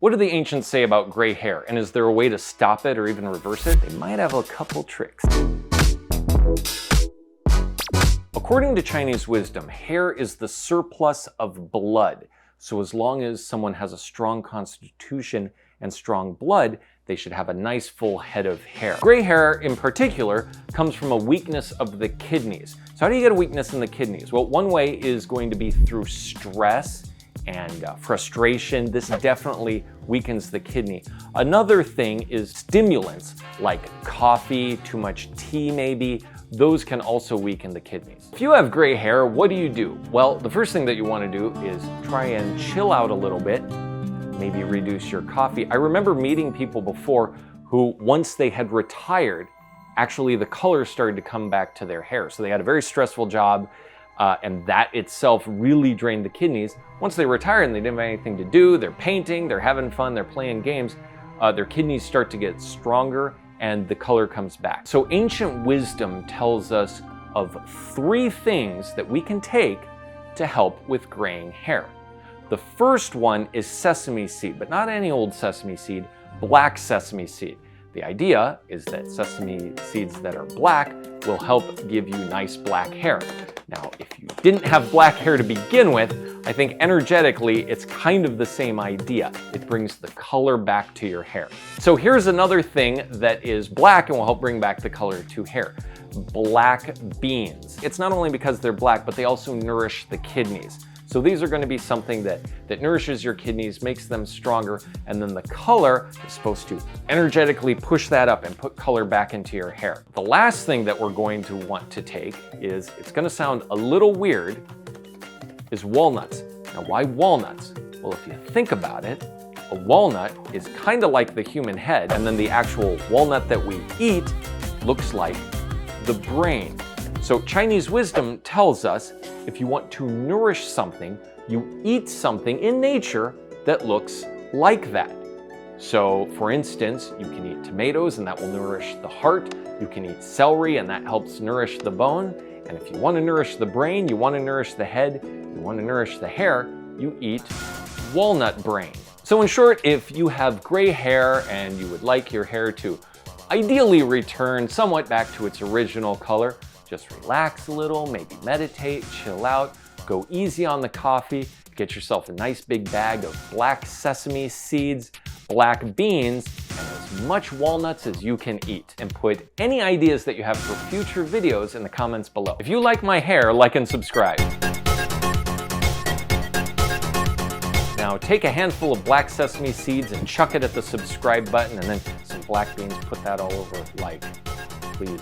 What do the ancients say about gray hair? And is there a way to stop it or even reverse it? They might have a couple tricks. According to Chinese wisdom, hair is the surplus of blood. So as long as someone has a strong constitution and strong blood, they should have a nice full head of hair. Gray hair in particular comes from a weakness of the kidneys. So how do you get a weakness in the kidneys? Well, one way is going to be through stress and frustration. This definitely weakens the kidney. Another thing is stimulants like coffee, too much tea maybe. Those can also weaken the kidneys. If you have gray hair, what do? Well, the first thing that you want to do is try and chill out a little bit, maybe reduce your coffee. I remember meeting people before who, once they had retired, actually the color started to come back to their hair. So they had a very stressful job, and that itself really drained the kidneys. Once they retired and they didn't have anything to do, they're painting, they're having fun, they're playing games, their kidneys start to get stronger and the color comes back. So ancient wisdom tells us of 3 things that we can take to help with graying hair. The first one is sesame seed, but not any old sesame seed, black sesame seed. The idea is that sesame seeds that are black will help give you nice black hair. Now, if you didn't have black hair to begin with, I think energetically it's kind of the same idea. It brings the color back to your hair. So here's another thing that is black and will help bring back the color to hair. Black beans. It's not only because they're black, but they also nourish the kidneys. So these are going to be something that nourishes your kidneys, makes them stronger, and then the color is supposed to energetically push that up and put color back into your hair. The last thing that we're going to want to take is, it's going to sound a little weird, is walnuts. Now, why walnuts? Well, if you think about it, a walnut is kind of like the human head, and then the actual walnut that we eat looks like the brain. So Chinese wisdom tells us if you want to nourish something, you eat something in nature that looks like that. So for instance, you can eat tomatoes and that will nourish the heart. You can eat celery and that helps nourish the bone. And if you want to nourish the brain, you want to nourish the head, you want to nourish the hair, you eat walnut brain. So in short, if you have gray hair and you would like your hair to ideally return somewhat back to its original color, just relax a little, maybe meditate, chill out, go easy on the coffee, get yourself a nice big bag of black sesame seeds, black beans, and as much walnuts as you can eat. And put any ideas that you have for future videos in the comments below. If you like my hair, like and subscribe. Now take a handful of black sesame seeds and chuck it at the subscribe button, and then some black beans, put that all over, like, please.